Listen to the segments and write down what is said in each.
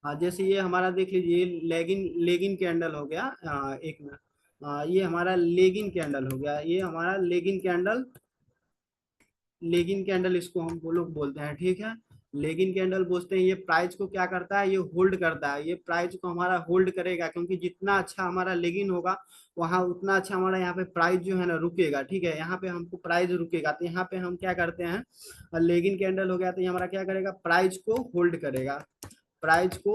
हाँ, जैसे ये हमारा देख लीजिए, ये लेगिन लेगिन कैंडल हो गया। एक मिनट। ये हमारा लेगिन कैंडल हो गया, ये हमारा लेगिन कैंडल। लेगिन कैंडल इसको हम वो लोग बोलते हैं, ठीक है। लेगिन कैंडल बोलते हैं। ये प्राइस को क्या करता है, ये होल्ड करता है, ये प्राइस को हमारा होल्ड करेगा, क्योंकि जितना अच्छा हमारा लेगिन होगा वहाँ उतना अच्छा हमारा यहाँ पे प्राइस जो है ना रुकेगा, ठीक है। यहाँ पे हमको प्राइस रुकेगा, तो यहाँ पे हम क्या करते हैं, लेगिन कैंडल हो गया तो ये हमारा क्या करेगा, प्राइस को होल्ड करेगा। प्राइस को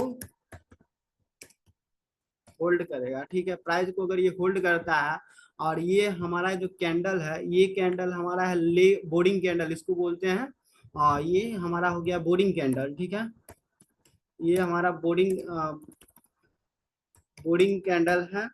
होल्ड करेगा, ठीक है। प्राइस को अगर ये होल्ड करता है, और ये हमारा जो कैंडल है, ये कैंडल हमारा है ले बोर्डिंग कैंडल इसको बोलते हैं। ये हमारा हो गया बोर्डिंग कैंडल, ठीक है। ये हमारा बोर्डिंग कैंडल है।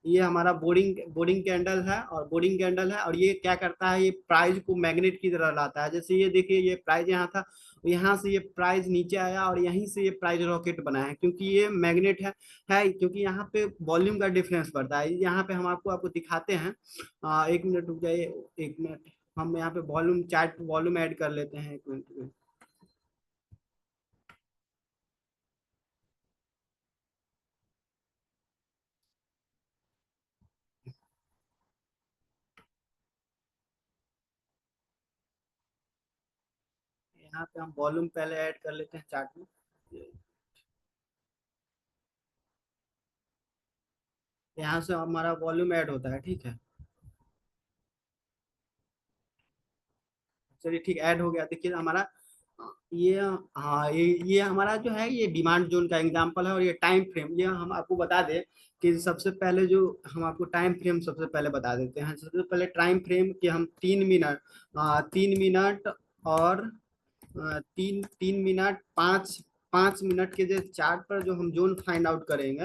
ये हमारा बोर्डिंग बोर्डिंग कैंडल है, और बोर्डिंग कैंडल है, और ये क्या करता है, ये प्राइस को मैग्नेट की तरह लाता है। जैसे ये देखिए, ये प्राइस यहाँ था, यहाँ से ये प्राइस नीचे आया, और यहीं से ये प्राइस रॉकेट बना है, क्योंकि ये मैग्नेट है क्योंकि यहाँ पे वॉल्यूम का डिफरेंस पड़ता है। यहाँ पे हम आपको आपको दिखाते हैं। एक मिनट रुक जाइए। एक मिनट। हम यहाँ पे वॉल्यूम चार्ट वॉल्यूम ऐड कर लेते हैं, एक मिनट। यहाँ पे हम वॉल्यूम पहले ऐड कर लेते हैं चार्ट में। यहाँ से हमारा वॉल्यूम ऐड होता है, ठीक है। चलिए ठीक, ऐड हो गया। देखिए हमारा ये, हाँ, ये हमारा जो है, ये डिमांड जोन का एग्जांपल है, और ये टाइम फ्रेम, ये हम आपको बता दें कि सबसे पहले जो हम आपको टाइम फ्रेम सबसे पहले बता देते हैं। सबसे पहले टाइम फ्रेम कि हम 3 मिनट, 3 मिनट और 3 3 मिनट 5 5 मिनट के जो चार्ट पर जो हम जोन फाइंड आउट करेंगे,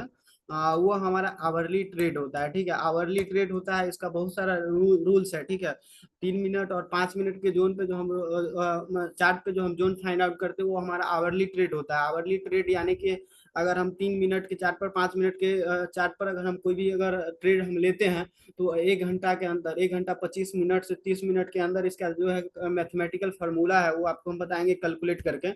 वो हमारा आवरली ट्रेड होता है, ठीक है। आवरली ट्रेड होता है, इसका बहुत सारा रूल्स है, ठीक है। 3 मिनट और 5 मिनट के जोन पे जो हम चार्ट पे जो हम जोन फाइंड आउट करते हैं, वो हमारा आवरली ट्रेड होता है। आवरली ट्रेड यानी कि अगर हम 3 मिनट के चार्ट पर, 5 मिनट के चार्ट पर अगर हम कोई भी अगर ट्रेड हम लेते हैं, तो 1 घंटा के अंदर, 1 घंटा 25 मिनट से 30 मिनट के अंदर इसका जो है मैथमेटिकल फार्मूला है, वो आपको हम बताएंगे कैलकुलेट करके।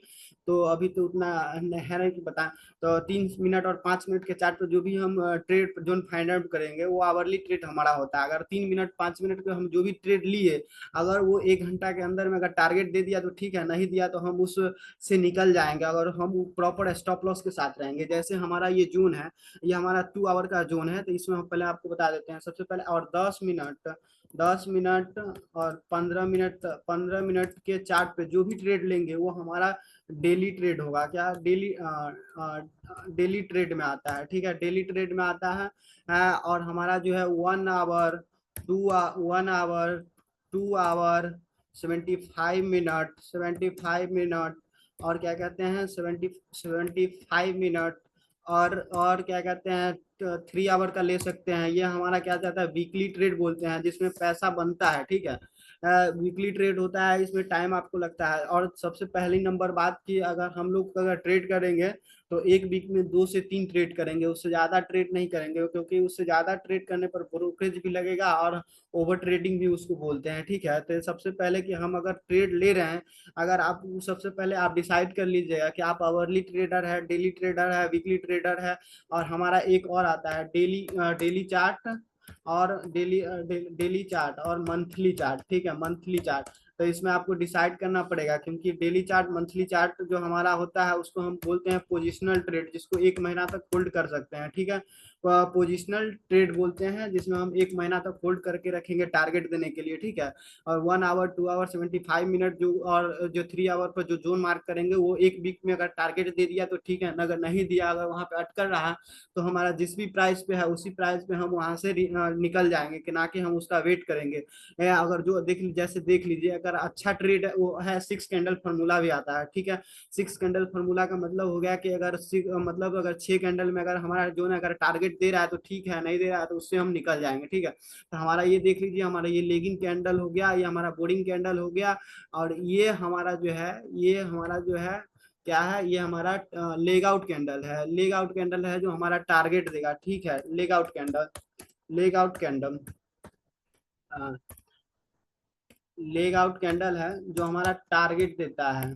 तो अभी तो उतना है नहीं कि बताएं। तो 3 मिनट और 5 मिनट के चार्ट पर जो भी हम ट्रेड जोन फाइंड आउट करेंगे, वो आवरली ट्रेड हमारा होता है। अगर 3 मिनट 5 मिनट के हम जो भी ट्रेड लिए, अगर वो 1 घंटा के अंदर में अगर टारगेट दे दिया तो ठीक है, नहीं दिया तो हम उस से निकल जाएंगे, अगर हम प्रॉपर स्टॉप लॉस के साथ रहेंगे। जैसे हमारा ये जोन है, ये हमारा 2 आवर का जोन है, तो इसमें हम पहले आपको बता देते हैं सबसे पहले। और 10 मिनट और 15 मिनट, 15 मिनट के चार्ट पे जो भी ट्रेड लेंगे, वो हमारा डेली ट्रेड होगा। क्या डेली डेली ट्रेड में आता है, ठीक है। डेली ट्रेड में आता है। और हमारा जो है 1 hour, 1 hour, 2 hour, 75 minute, 75 minute, और क्या कहते हैं 75 मिनट, और क्या कहते हैं 3 आवर का ले सकते हैं। ये हमारा क्या कहता है, वीकली ट्रेड बोलते हैं, जिसमें पैसा बनता है, ठीक है। वीकली ट्रेड होता है, इसमें टाइम आपको लगता है। और सबसे पहली नंबर बात की, अगर हम लोग अगर ट्रेड करेंगे, तो एक वीक में 2 से 3 ट्रेड करेंगे, उससे ज्यादा ट्रेड नहीं करेंगे, क्योंकि उससे ज्यादा ट्रेड करने पर ब्रोकरेज भी लगेगा, और ओवर ट्रेडिंग भी उसको बोलते हैं, ठीक है। तो सबसे पहले कि हम अगर ट्रेड ले रहे हैं, अगर आप सबसे पहले आप डिसाइड कर लीजिएगा कि आप आवरली ट्रेडर है, डेली ट्रेडर है, वीकली ट्रेडर है। और हमारा एक और आता है डेली, डेली चार्ट, और डेली चार्ट और मंथली चार्ट, ठीक है, मंथली चार्ट। तो इसमें आपको डिसाइड करना पड़ेगा, क्योंकि डेली चार्ट मंथली चार्ट जो हमारा होता है, उसको हम बोलते हैं पोजिशनल ट्रेड, जिसको 1 महीना तक होल्ड कर सकते हैं, ठीक है। पोजिशनल ट्रेड बोलते हैं, जिसमें हम 1 महीना तक होल्ड करके रखेंगे टारगेट देने के लिए, ठीक है। और 1 आवर, 2 आवर, 75 मिनट जो, और जो 3 आवर पर जो जोन मार्क करेंगे, वो एक वीक में अगर टारगेट दे दिया तो ठीक है, अगर नहीं दिया, अगर वहां पे अटकर रहा, तो हमारा जिस भी प्राइस पे है उसी प्राइस पे हम वहां से निकल जाएंगे, कि ना कि हम उसका वेट करेंगे। अगर जो जैसे देख लीजिए, अगर अच्छा ट्रेड है, वो है 6 कैंडल फार्मूला भी आता है, ठीक है। 6 कैंडल फार्मूला का मतलब हो गया कि अगर मतलब अगर 6 कैंडल में अगर हमारा जो है अगर टारगेट दे रहा है तो ठीक है, नहीं दे रहा है तो उससे हम निकल जाएंगे, ठीक है। तो हमारा ये देख लीजिए, हमारा ये लेगिंग कैंडल हो गया, ये हमारा बोर्डिंग कैंडल हो गया। और ये हमारा जो है, ये हमारा जो है क्या है, ये हमारा लेग आउट कैंडल है। लेग आउट कैंडल है जो हमारा टारगेट देगा, ठीक है। Leg out candle, leg out candle, leg out candle है जो हमारा टारगेट देता है।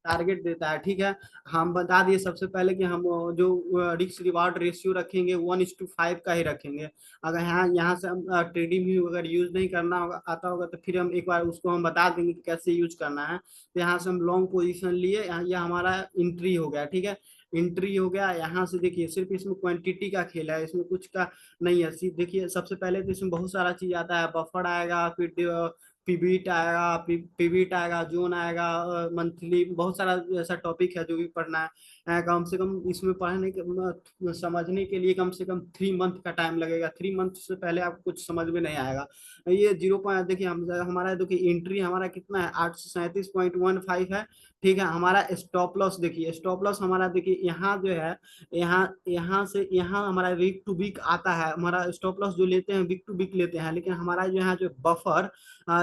टारगेट देता है, ठीक है। हम बता दिए सबसे पहले कि हम जो रिस्क रिवार्ड रेशियो रखेंगे 1:5 का ही रखेंगे। अगर यहाँ से हम ट्रेडिंग भी अगर यूज नहीं करना होगा आता होगा तो फिर हम एक बार उसको हम बता देंगे कि कैसे यूज करना है। तो यहाँ से हम लॉन्ग पोजीशन लिए, यह हमारा एंट्री हो गया, ठीक है। एंट्री हो गया। यहाँ से देखिए सिर्फ इसमें क्वांटिटी का खेल है, इसमें कुछ का नहीं है। देखिए सबसे पहले तो इसमें बहुत सारा चीज आता है, बफर आएगा, फिर पीबीट आएगा, पीबीट आएगा, जोन आएगा, मंथली, बहुत सारा ऐसा टॉपिक है जो भी पढ़ना है। कम से कम इसमें पढ़ने के समझने के लिए कम से कम 3 मंथ का टाइम लगेगा। 3 मंथ से पहले आपको कुछ समझ में नहीं आएगा। ये 0 देखिए हमारा देखिए एंट्री हमारा कितना है, 837.15 है, ठीक है। हमारा स्टॉप लॉस देखिए, स्टॉप लॉस हमारा देखिए यहाँ जो है, यहाँ यहाँ से यहाँ हमारा वीक टू वीक आता है। हमारा स्टॉप लॉस जो लेते हैं वीक टू वीक लेते हैं, लेकिन हमारा जो है जो बफर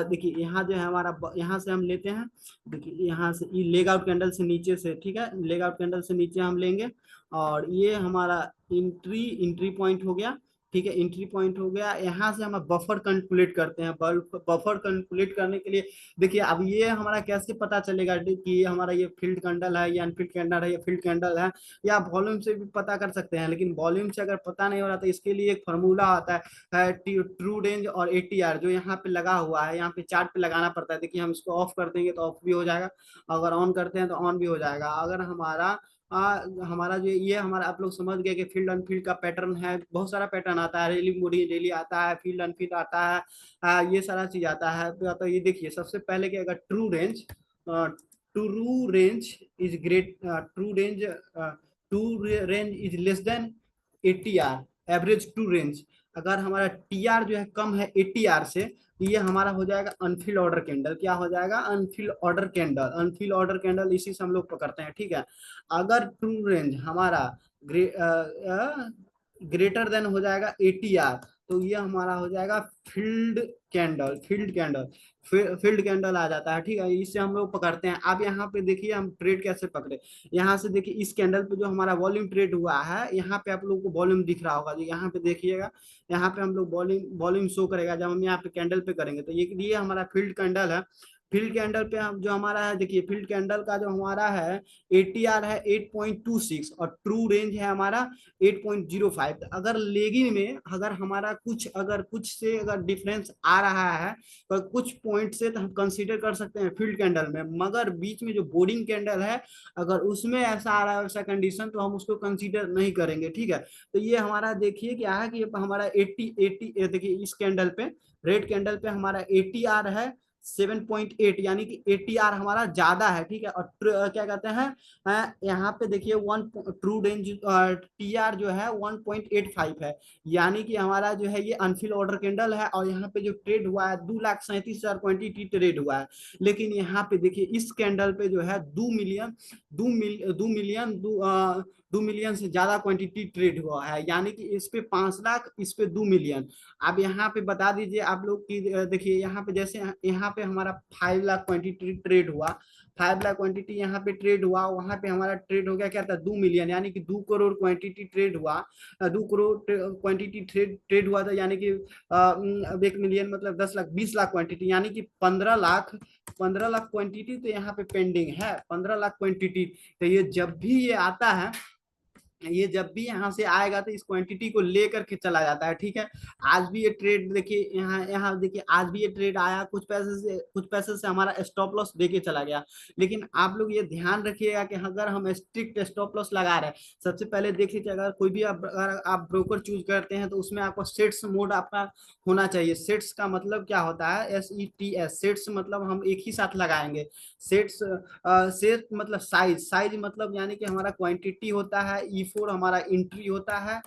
देखिए यहाँ जो है हमारा यहाँ से हम लेते हैं, देखिए यहाँ से ये लेग आउट कैंडल से नीचे से, ठीक है, लेग आउट कैंडल से नीचे हम लेंगे। और ये हमारा एंट्री पॉइंट हो गया, ठीक है। एंट्री पॉइंट हो गया। यहाँ से हम बफर कैलकुलेट करते हैं। बफर कैलकुलेट करने के लिए देखिए अब ये हमारा कैसे पता चलेगा कि ये हमारा ये फील्ड कैंडल है या अनफील्ड कैंडल है या फील्ड कैंडल है, या वॉल्यूम से भी पता कर सकते हैं। लेकिन वॉल्यूम से अगर पता नहीं हो रहा तो इसके लिए एक फॉर्मूला आता है ट्रू रेंज और एटीआर, जो यहाँ पे लगा हुआ है, यहाँ पे चार्ट पे लगाना पड़ता है। देखिए हम इसको ऑफ कर देंगे तो ऑफ भी हो जाएगा, अगर ऑन करते हैं तो ऑन भी हो जाएगा। अगर हमारा जो ये हमारा आप लोग समझ गए कि फील्ड अनफील्ड का पैटर्न है, बहुत सारा पैटर्न आता है, रेली मोडी डेली आता है, फील्ड अनफील्ड आता है, ये सारा चीज आता है। तो ये देखिए सबसे पहले कि अगर true range is great true range is less than ATR, average true range, अगर हमारा टीआर जो है कम है एटीआर से, ये हमारा हो जाएगा अनफिल ऑर्डर कैंडल। क्या हो जाएगा? Unfill order candle. Unfill order candle इसी से हम लोग पकड़ते हैं, ठीक है। अगर ट्रू रेंज हमारा ग्रेटर देन हो जाएगा एटीआर, तो ये हमारा हो जाएगा फील्ड कैंडल। फील्ड कैंडल आ जाता है, ठीक है। इससे हम लोग पकड़ते हैं। अब यहाँ पे देखिए हम ट्रेड कैसे पकड़े। यहाँ से देखिए इस कैंडल पे जो हमारा वॉल्यूम ट्रेड हुआ है, यहाँ पे आप लोगों को वॉल्यूम दिख रहा होगा, जो यहाँ पे देखिएगा, यहाँ पे हम लोग वॉल्यूम शो करेगा जब हम यहाँ पे कैंडल पे करेंगे। तो ये हमारा फील्ड कैंडल है। फील्ड कैंडल पे हम जो हमारा है, देखिए फील्ड कैंडल का जो हमारा है एटीआर है 8.26 और ट्रू रेंज है हमारा 8.05। अगर लेगिंग में अगर हमारा कुछ से अगर डिफरेंस आ रहा है तो कुछ पॉइंट से तो हम कंसीडर कर सकते हैं फील्ड कैंडल में, मगर बीच में जो बोर्डिंग कैंडल है अगर उसमें ऐसा आ रहा है वैसा कंडीशन, तो हम उसको कंसीडर नहीं करेंगे, ठीक है। तो ये हमारा देखिए क्या है कि हमारा 80 देखिए इस कैंडल पे, रेड कैंडल पे हमारा एटीआर है 7.8, यानी कि एटीआर हमारा ज्यादा है, ठीक है। और क्या कहते हैं यहाँ पे देखिए ट्रू रेंज टीआर जो है 1.85 है, यानी कि हमारा जो है ये अनफिल ऑर्डर कैंडल है। और यहाँ पे जो ट्रेड हुआ है 2,37,000 क्वांटिटी ट्रेड हुआ है। लेकिन यहाँ पे देखिए इस कैंडल पे जो है 2 मिलियन से ज्यादा क्वांटिटी ट्रेड हुआ है, यानी कि इस पे 5 लाख, इस पे 2 मिलियन। अब यहाँ पे बता दीजिए आप लोग की देखिए यहाँ पे जैसे यहाँ पे हमारा 5 लाख क्वांटिटी ट्रेड हुआ, 5 लाख क्वांटिटी यहाँ पे ट्रेड हुआ, वहां पे हमारा ट्रेड हो गया क्या था 2 मिलियन, यानी कि 2 करोड़ क्वांटिटी ट्रेड हुआ। 2 करोड़ क्वांटिटी ट्रेड हुआ था, यानी कि अब 1 मिलियन मतलब 10 लाख, 20 लाख क्वांटिटी, यानी कि 15 लाख क्वांटिटी तो यहाँ पे पेंडिंग है, 15 लाख क्वांटिटी। तो ये जब भी ये आता है, ये जब भी यहाँ से आएगा तो इस क्वांटिटी को लेकर के चला जाता है, ठीक है। आज भी ये ट्रेड देखिए, यहाँ यहाँ देखिए आज भी ये ट्रेड आया, कुछ पैसे से हमारा स्टॉप लॉस देके चला गया। लेकिन आप लोग ये ध्यान रखिएगा कि अगर हम स्ट्रिक्ट स्टॉप लॉस लगा रहे हैं, सबसे पहले देख लीजिए अगर कोई भी अगर आप ब्रोकर चूज करते हैं तो उसमें आपको सेट्स मोड आपका होना चाहिए। सेट्स का मतलब क्या होता है? SETS, सेट्स मतलब हम एक ही साथ लगाएंगे। सेट्स सेट मतलब साइज मतलब यानी कि हमारा क्वांटिटी होता है, E4 हमारा एंट्री होता है,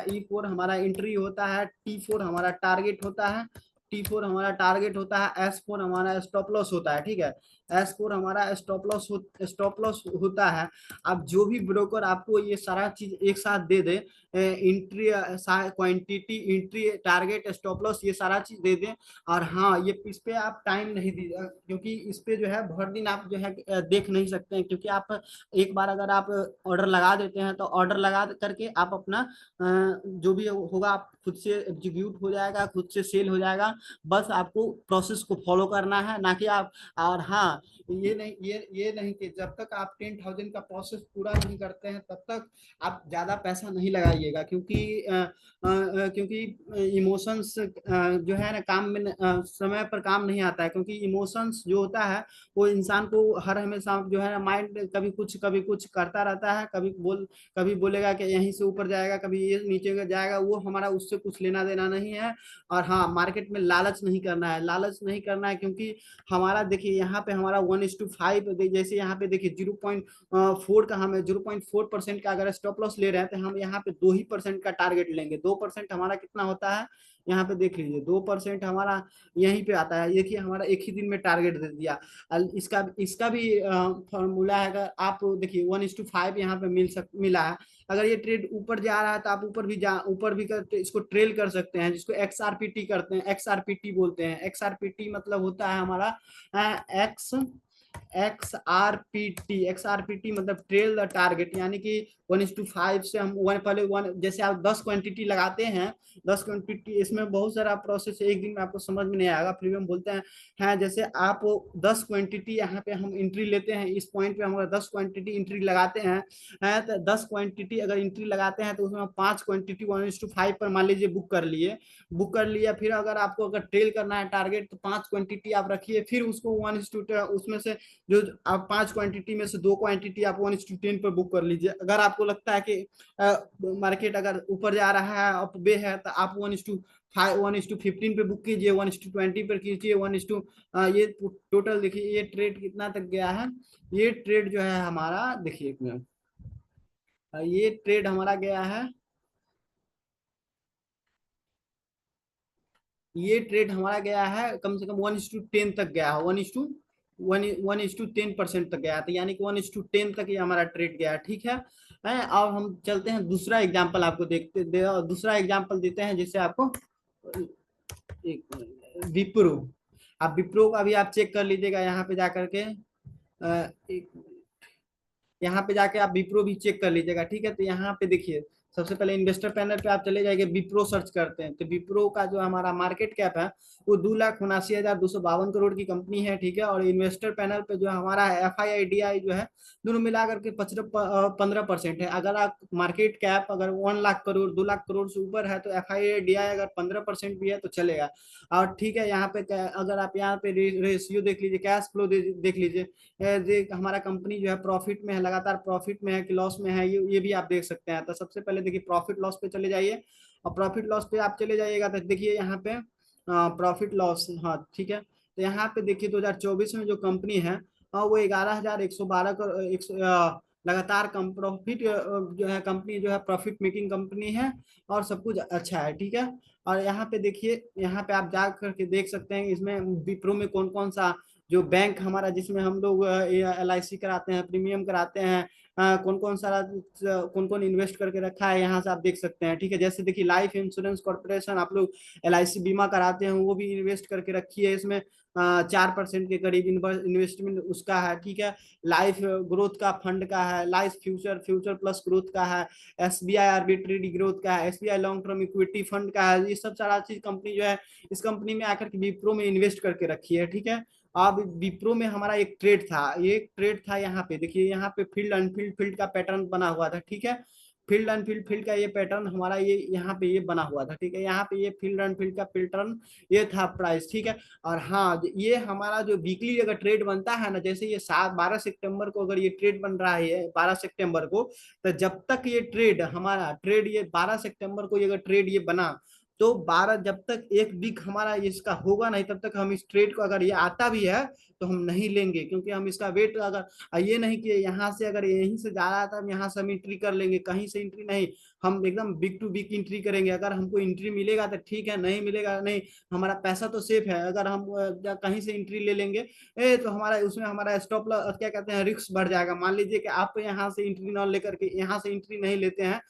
E4 हमारा एंट्री होता है, T4 हमारा टारगेट होता है, T4 हमारा टारगेट होता है, S4 हमारा स्टॉप लॉस होता है, ठीक है। S4 हमारा स्टॉप लॉस होता है। अब जो भी ब्रोकर आपको ये सारा चीज एक साथ दे दे, entry quantity, entry, target, stop loss, ये सारा चीज दे दे, और हाँ ये इस पे आप टाइम नहीं दीजिए, क्योंकि इस पे जो है बहुत दिन आप जो है देख नहीं सकते हैं, क्योंकि आप एक बार अगर आप ऑर्डर लगा देते हैं तो ऑर्डर लगा करके आप अपना जो भी होगा आप खुद से एग्जीक्यूट हो जाएगा, खुद से सेल हो जाएगा। बस आपको प्रोसेस को फॉलो करना है, ना कि आप। और हाँ हाँ, ये नहीं कि जब तक आप 10,000 का प्रोसेस पूरा नहीं करते हैं तब तक आप ज्यादा पैसा नहीं लगाइएगा, क्योंकि इमोशंस जो है ना काम में समय पर काम नहीं आता है, क्योंकि इमोशंस जो होता है वो इंसान को हर हमेशा जो है ना माइंड कभी कुछ करता रहता है, कभी बोलेगा कि यहीं से ऊपर जाएगा, कभी ये नीचे जाएगा, वो हमारा उससे कुछ लेना देना नहीं है। और हाँ, मार्केट में लालच नहीं करना है, लालच नहीं करना है, क्योंकि हमारा देखिए यहाँ पे हमारा 1:5, जैसे यहाँ पे देखिए 0.4 का हमें 0.4% का अगर स्टॉप लॉस ले रहे हैं तो हम यहाँ पे 2% का टारगेट लेंगे। 2% हमारा कितना होता है, यहाँ पे देख लीजिए 2% हमारा यहीं पे आता है। देखिए हमारा एक ही दिन में टारगेट दे दिया। इसका इसका भी फॉर्मूला है, अगर आप देखिए 1:5 यहाँ पे मिला है। अगर ये ट्रेड ऊपर जा रहा है तो आप ऊपर भी करते इसको ट्रेल कर सकते हैं, जिसको XRPT करते हैं, XRPT बोलते हैं। XRPT मतलब होता है हमारा एक्स XRPT मतलब ट्रेल द टारगेट, यानी कि 1:5 से हम पहले वन, जैसे आप 10 क्वांटिटी लगाते हैं, 10 क्वांटिटी, इसमें बहुत सारा प्रोसेस है, एक दिन में आपको समझ में नहीं आएगा, फिर भी हम बोलते हैं जैसे आप 10 क्वांटिटी यहाँ पे हम एंट्री लेते हैं, इस पॉइंट पे हम 10 क्वांटिटी एंट्री लगाते हैं तो 10 क्वांटिटी अगर एंट्री लगाते हैं तो उसमें 5 क्वांटिटी 1:5 पर मान लीजिए बुक कर लिया। फिर अगर आपको अगर ट्रेल करना है टारगेट तो 5 क्वांटिटी आप रखिए, फिर उसको 1:2 उसमें से जो आप 5 क्वांटिटी में से 2 क्वांटिटी आप 1:10 पर बुक कर लीजिए। अगर आपको लगता है कि मार्केट अगर ऊपर जा रहा है, अप बे है, तो आप 1:15 पे बुक कीजिए, 1:20 पर कीजिए, ये टोटल देखिए ये ट्रेड कितना तक गया है। ये ट्रेड जो है हमारा देखिए एक मिनट, ये ट्रेड हमारा गया है, ये ट्रेड हमारा गया है कम से कम 1:10 तक गया है, 1:10% तक गया था, यानी कि 1:10 तक ये हमारा ट्रेड गया, ठीक है। अब हम चलते हैं दूसरा एग्जांपल आपको दूसरा एग्जांपल देते हैं, जिससे आपको एक विप्रो, आप विप्रो का भी आप चेक कर लीजिएगा यहाँ पे जाकर के, एक यहाँ पे जाके आप विप्रो भी चेक कर लीजिएगा, ठीक है। तो यहाँ पे देखिए सबसे पहले इन्वेस्टर पैनल पे आप चले जाएंगे, विप्रो सर्च करते हैं तो विप्रो का जो हमारा मार्केट कैप है वो 2,79,252 करोड़ की कंपनी है, ठीक है। और इन्वेस्टर पैनल पे जो हमारा FII जो है दोनों मिलाकर के 15% है। अगर आप मार्केट कैप अगर 1 लाख करोड़ 2 लाख करोड़ से ऊपर है तो FII अगर 15% भी है तो चलेगा। और ठीक है, यहाँ पे अगर आप यहाँ पे रेशियो देख लीजिए, कैश फ्लो देख लीजिए, हमारा कंपनी जो है प्रॉफिट में है, लगातार प्रॉफिट में है कि लॉस में है, ये भी आप देख सकते हैं। तो सबसे पहले देखिए प्रॉफिट लॉस पे चले जाइए, और प्रॉफिट लॉस पे आप चले जाइएगा तो देखिए यहाँ पे प्रॉफिट लॉस, हाँ ठीक है। तो यहाँ पे देखिए 2024 में जो कंपनी है वो 11,112 लगातार कम प्रॉफिट जो है, कंपनी जो है प्रॉफिट मेकिंग कंपनी है, और सब कुछ अच्छा है, ठीक है। और यहाँ पे देखिए, यहाँ पे आप जा करके देख सकते हैं इसमें विप्रो में कौन कौन सा जो बैंक हमारा, जिसमें हम लोग LIC कराते हैं, प्रीमियम कराते हैं, कौन कौन इन्वेस्ट करके रखा है, यहाँ से आप देख सकते हैं, ठीक है। जैसे देखिए लाइफ इंश्योरेंस कॉर्पोरेशन, आप लोग LIC बीमा कराते हैं, वो भी इन्वेस्ट करके रखी है इसमें, 4% के करीब इन्वेस्टमेंट उसका है, ठीक है। लाइफ ग्रोथ का फंड का है, लाइफ फ्यूचर प्लस ग्रोथ का है, SBI आर्बिट्रेरी ग्रोथ का है, SBI long term equity fund का है। ये सब सारा चीज कंपनी जो है इस कंपनी में आकर के विप्रो में इन्वेस्ट करके रखी है, ठीक है। अब विप्रो में हमारा एक ट्रेड था, ये एक ट्रेड था, यहाँ पे देखिए, यहाँ पे फील्ड अनफील्ड फील्ड का पैटर्न बना हुआ था, ठीक है। फील्ड अनफील्ड फील्ड का ये पैटर्न हमारा ये यहाँ पे ये बना हुआ था, ठीक है। यहाँ पे ये फील्ड अनफील्ड का पैटर्न ये था प्राइस, ठीक है। और हाँ, ये हमारा जो वीकली अगर ट्रेड बनता है ना, जैसे ये 12 सितंबर को अगर ये ट्रेड बन रहा है 12 सितंबर को, तो जब तक ये ट्रेड हमारा ट्रेड ये 12 सितंबर को ये अगर ट्रेड ये बना, तो 12 जब तक एक वीक हमारा इसका होगा नहीं तब तक हम इस ट्रेड को, अगर ये आता भी है तो हम नहीं लेंगे, क्योंकि हम इसका वेट, अगर ये नहीं कि यहाँ से अगर यहीं से जा रहा था हम यहाँ से हम एंट्री कर लेंगे, कहीं से एंट्री नहीं, हम एकदम बिग टू बिग एंट्री करेंगे। अगर हमको एंट्री मिलेगा तो ठीक है, नहीं मिलेगा नहीं, हमारा पैसा तो सेफ है। अगर हम कहीं से एंट्री ले लेंगे तो हमारा उसमें हमारा स्टॉप लॉस क्या कहते हैं, रिस्क बढ़ जाएगा। मान लीजिए कि आप यहाँ से एंट्री ना लेकर के यहाँ से एंट्री नहीं लेते हैं,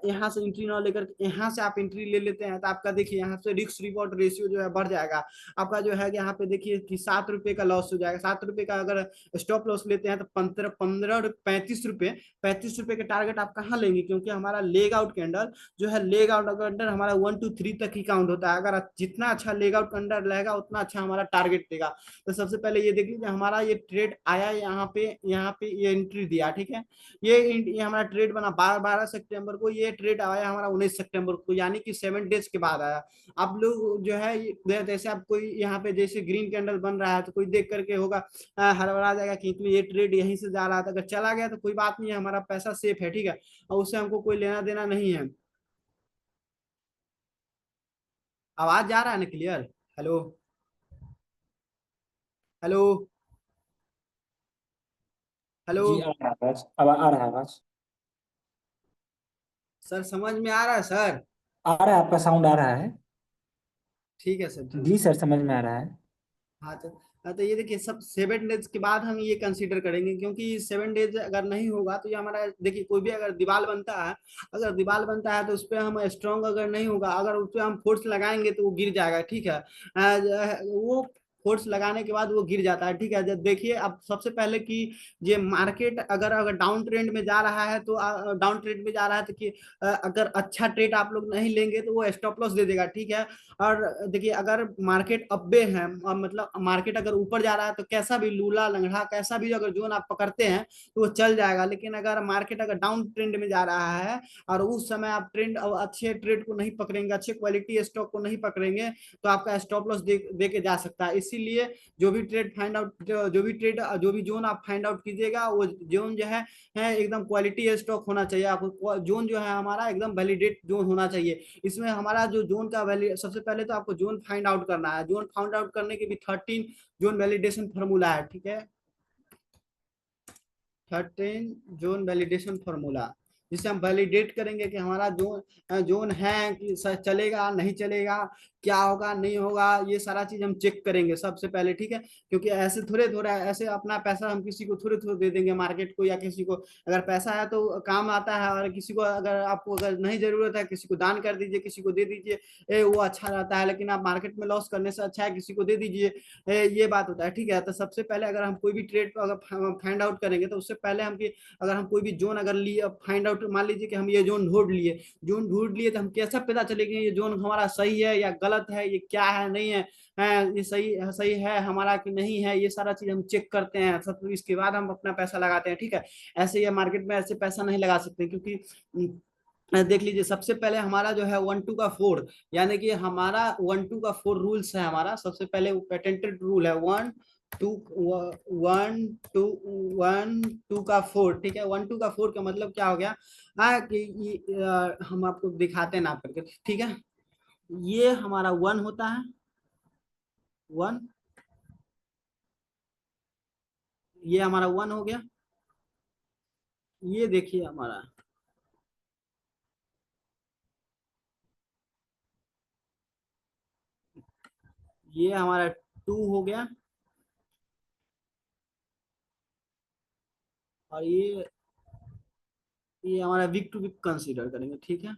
यहाँ से एंट्री ना लेकर यहाँ से आप एंट्री ले लेते हैं, हैं तो आपका देखिए यहाँ से रिस्क रिवॉर्ड रेशियो जो है बढ़ जाएगा। आपका जो है यहाँ पे देखिए कि 7 रुपए का लॉस हो जाएगा। 7 रुपए का अगर स्टॉप लॉस लेते हैं तो 35 रुपए, 35 रुपए के टारगेट आप कहाँ लेंगे, क्योंकि हमारा लेग आउट कैंडल जो है, लेग आउट कैंडल हमारा 1 2 3 तक ही काउंट होता है। अगर जितना अच्छा लेग आउट कैंडल रहेगा उतना अच्छा हमारा टारगेट देगा। तो सबसे पहले ये देख लीजिए हमारा ये ट्रेड आया यहाँ पे ये एंट्री दिया, ठीक है। ये हमारा ट्रेड बना 12 सितंबर को, ये ट्रेड आया हमारा 19 सितंबर को, यानी कि 7 डेज के बाद आया। आप लोग जो है जैसे आप कोई यहाँ पे जैसे ग्रीन कैंडल बन रहा है तो कोई देख करके होगा हड़बड़ा जाएगा कि ये ट्रेड यहीं से जा रहा था, अगर चला गया तो कोई बात नहीं है, हमारा पैसा सेफ है, ठीक है, और उससे हमको कोई लेना देना नहीं है। आवाज जा रहा है ना क्लियर? हेलो? हेलो? हेलो? जी आ रहा है आवाज, अब आ रहा है आवाज। सर समझ में आ रहा है सर? आ रहा है, आपका साउंड आ रहा है। ठीक है सर, ठीक जी है। सर, समझ में आ रहा है। हाँ तो ये देखिए सब 7 डेज के बाद हम ये कंसीडर करेंगे, क्योंकि 7 डेज अगर नहीं होगा तो ये हमारा देखिए कोई भी अगर दीवार बनता है, अगर दीवार बनता है तो उस पर हम स्ट्रांग अगर नहीं होगा, अगर उस पर हम फोर्स लगाएंगे तो वो गिर जाएगा, ठीक है। वो फोर्स लगाने के बाद वो गिर जाता है, ठीक है। जब देखिए अब सबसे पहले कि ये मार्केट अगर अगर डाउन ट्रेंड में जा रहा है तो डाउन ट्रेंड में जा रहा है तो कि अगर अच्छा ट्रेड आप लोग नहीं लेंगे तो वो स्टॉप लॉस दे देगा, ठीक है। और देखिए अगर मार्केट अब्बे है, मतलब मार्केट अगर ऊपर जा रहा है तो कैसा भी लूला लंगड़ा कैसा भी अगर जोन आप पकड़ते हैं तो वो चल जाएगा। लेकिन अगर मार्केट अगर डाउन ट्रेंड में जा रहा है और उस समय आप अच्छे ट्रेड को नहीं पकड़ेंगे, अच्छे क्वालिटी स्टॉक को नहीं पकड़ेंगे, तो आपका स्टॉप लॉस दे के जा सकता है। इसीलिए जो भी जोन आप फाइंड आउट कीजिएगा वो जोन जो है एकदम क्वालिटी स्टॉक होना चाहिए। आपको जोन जो है हमारा एकदम वैलिडेट जोन होना चाहिए। इसमें हमारा जो जोन का वैल्यू, सबसे पहले तो आपको जोन फाइंड आउट करना है। जोन फाइंड आउट करने के भी 13 जोन वैलिडेशन फॉर्मूला है, ठीक है। 13 जोन वैलिडेशन फॉर्मूला, जिससे हम वैलिडेट करेंगे कि हमारा जोन जोन है कि चलेगा नहीं चलेगा, क्या होगा नहीं होगा, ये सारा चीज हम चेक करेंगे सबसे पहले, ठीक है। क्योंकि ऐसे थोड़े थोड़ा ऐसे अपना पैसा हम किसी को थोड़े थोड़े दे देंगे मार्केट को, या किसी को अगर पैसा है तो काम आता है, और किसी को अगर आपको अगर नहीं जरूरत है किसी को दान कर दीजिए, किसी को दे दीजिए, वो अच्छा रहता है। लेकिन आप मार्केट में लॉस करने से अच्छा है किसी को दे दीजिए, ये बात होता है, ठीक है। तो सबसे पहले अगर हम कोई भी ट्रेड अगर फाइंड आउट करेंगे तो उससे पहले हम अगर हम कोई भी जोन अगर लिए फाइंड आउट, मान लीजिए कि हम ये जोन ढूंढ लिए तो हम कैसा पता चलेगा ये जोन हमारा सही है या गलत है, ये क्या है नहीं है, ये सही सही है हमारा कि नहीं है, ये सारा चीज हम चेक करते हैं सब। इसके बाद हम अपना पैसा लगाते हैं, ठीक है। ऐसे ये मार्केट में ऐसे पैसा नहीं लगा सकते, क्योंकि देख लीजिए सबसे पहले हमारा जो है 1 2 का 4, यानी कि हमारा 1 2 का 4 रूल्स है हमारा। सबसे पहले वो पेटेंटेड रूल है 1 2 1 2 का 4, ठीक है। 1 2 का 4 का मतलब क्या हो गया, कि हम आपको दिखाते हैं नाप करके, ठीक है। ये हमारा 1 होता है, 1, ये हमारा 1 हो गया। ये देखिए हमारा, ये हमारा 2 हो गया, और ये हमारा वीक टू वीक कंसीडर करेंगे, ठीक है।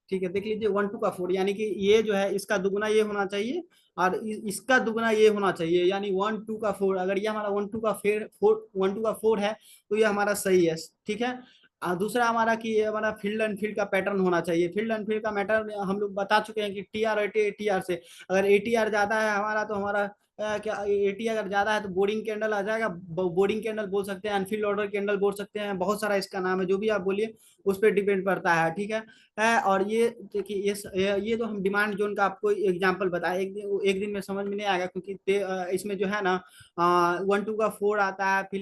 ठीक है, देख लीजिए 1 2 का 4, यानी कि ये जो है इसका दुगना ये होना चाहिए, और इसका दुगना ये होना चाहिए, यानी 1 2 का 4। अगर ये हमारा 1 2 का 4 है तो ये हमारा सही है, ठीक है। दूसरा हमारा कि ये हमारा फील्ड एंड फील्ड का पैटर्न होना चाहिए। फील्ड एंड फील्ड का पैटर्न हम लोग बता चुके हैं कि टीआर एटीआर से, अगर एटीआर ज्यादा है हमारा तो हमारा क्या एटी अगर ज्यादा है तो बोर्डिंग कैंडल आ जाएगा। बोर्डिंग कैंडल बोल सकते हैं, अनफील्ड ऑर्डर कैंडल बोल सकते हैं, बहुत सारा इसका नाम है, जो भी आप बोलिए उस पर डिपेंड करता है, ठीक है। और ये देखिए ये तो हम डिमांड जोन का आपको एग्जांपल बताया। एक दिन में समझ में नहीं आएगा, क्योंकि इसमें जो है ना 1 2 का 4 आता है, फिर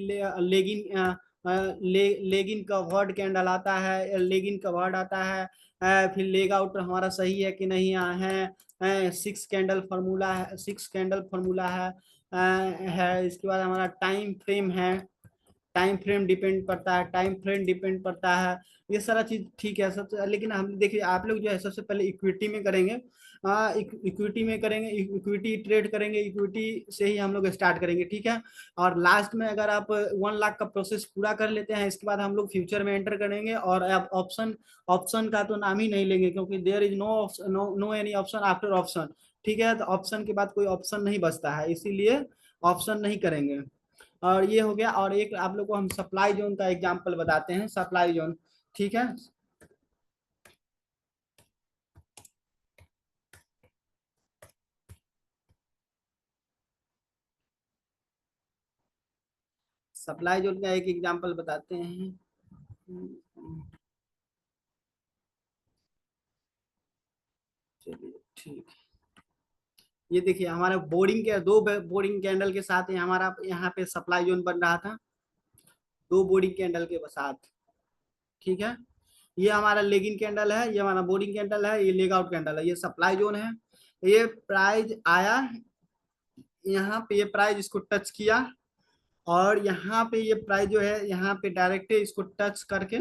लेगिन का वर्ड कैंडल आता है, लेगिन का वर्ड आता है, फिर लेग आउट हमारा सही है कि नहीं है, 6 कैंडल फार्मूला है, इसके बाद हमारा टाइम फ्रेम है। टाइम फ्रेम डिपेंड पड़ता है, टाइम फ्रेम डिपेंड पड़ता है, ये सारा चीज ठीक है सबसे। लेकिन हम देखिए आप लोग जो है सबसे पहले इक्विटी में करेंगे, इक्विटी में करेंगे, इक्विटी ट्रेड करेंगे, इक्विटी से ही हम लोग स्टार्ट करेंगे, ठीक है। और लास्ट में अगर आप 1 लाख का प्रोसेस पूरा कर लेते हैं, इसके बाद हम लोग फ्यूचर में एंटर करेंगे। और आप ऑप्शन ऑप्शन का तो नाम ही नहीं लेंगे, क्योंकि there is no any option after option, ठीक है। तो ऑप्शन के बाद कोई ऑप्शन नहीं बचता है, इसीलिए ऑप्शन नहीं करेंगे। और ये हो गया। और एक आप लोग को हम सप्लाई जोन का एग्जांपल बताते हैं, सप्लाई जोन, ठीक है। सप्लाई जोन का एक एग्जांपल बताते हैं। चलिए ठीक। ये देखिए हमारे बोर्डिंग के दो बोर्डिंग कैंडल के साथ ये हमारा यहाँ पे सप्लाई जोन बन रहा था, दो बोर्डिंग कैंडल के साथ, ठीक है। ये हमारा लेगिंग कैंडल है, ये हमारा बोर्डिंग कैंडल है, ये लेग आउट कैंडल है, ये सप्लाई जोन है। ये प्राइस आया, यहाँ पे ये प्राइस इसको टच किया, और यहाँ पे ये प्राइस जो है यहाँ पे डायरेक्ट इसको टच करके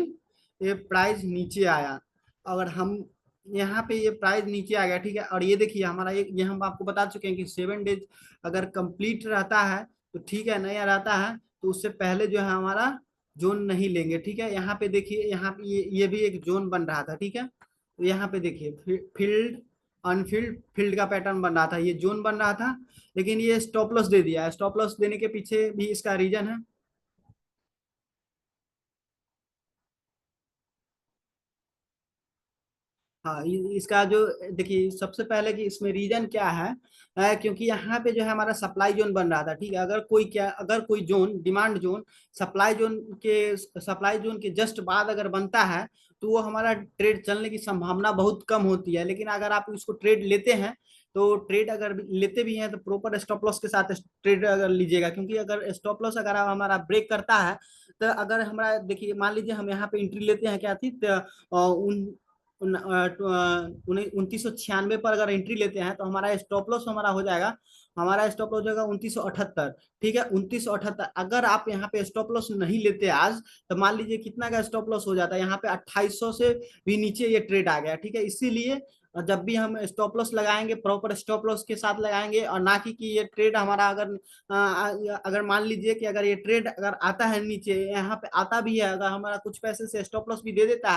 ये प्राइस नीचे आया। अगर हम यहाँ पे ये प्राइस नीचे आ गया, ठीक है। और ये देखिए हमारा ये हम आपको बता चुके हैं कि 7 डेज अगर कंप्लीट रहता है तो ठीक है, नहीं रहता है तो उससे पहले जो है हमारा जोन नहीं लेंगे, ठीक है। यहाँ पे देखिए, यहाँ पे ये भी एक जोन बन रहा था, ठीक है। तो यहाँ पे देखिए फील्ड अनफील्ड फील्ड का पैटर्न बन रहा था, ये जोन बन रहा था। लेकिन ये स्टॉप लॉस दे दिया है, स्टॉप लॉस देने के पीछे भी इसका रीजन है। हाँ, इसका जो देखिए सबसे पहले कि इसमें रीजन क्या है, क्योंकि यहाँ पे जो है हमारा सप्लाई जोन बन रहा था, ठीक है। अगर कोई zone demand zone supply zone के जस्ट बाद अगर बनता है तो वो हमारा ट्रेड चलने की संभावना बहुत कम होती है। लेकिन अगर आप इसको ट्रेड लेते हैं तो ट्रेड अगर लेते भी हैं तो प्रॉपर स्टॉप लॉस के साथ ट्रेड अगर लीजिएगा, क्योंकि अगर स्टॉप लॉस अगर हमारा ब्रेक करता है तो अगर हमारा देखिए मान लीजिए हम यहाँ पे एंट्री लेते हैं क्या थी, तो 2996 पर अगर एंट्री लेते हैं तो हमारा स्टॉप लॉस हमारा हो जाएगा, 2978, ठीक है। 2978 अगर आप यहाँ पे स्टॉप लॉस नहीं लेते आज, तो मान लीजिए कितना का स्टॉप लॉस हो जाता है, यहाँ पे 2800 से भी नीचे ये ट्रेड आ गया, ठीक है। इसीलिए जब भी हम स्टॉप लॉस लगाएंगे प्रॉपर स्टॉप लॉस के साथ लगाएंगे, और ना कि ये ट्रेड हमारा अगर मान लीजिए कि अगर ये ट्रेड अगर आता है नीचे, यहाँ पे आता भी है, अगर हमारा कुछ पैसे से स्टॉप लॉस भी दे देता है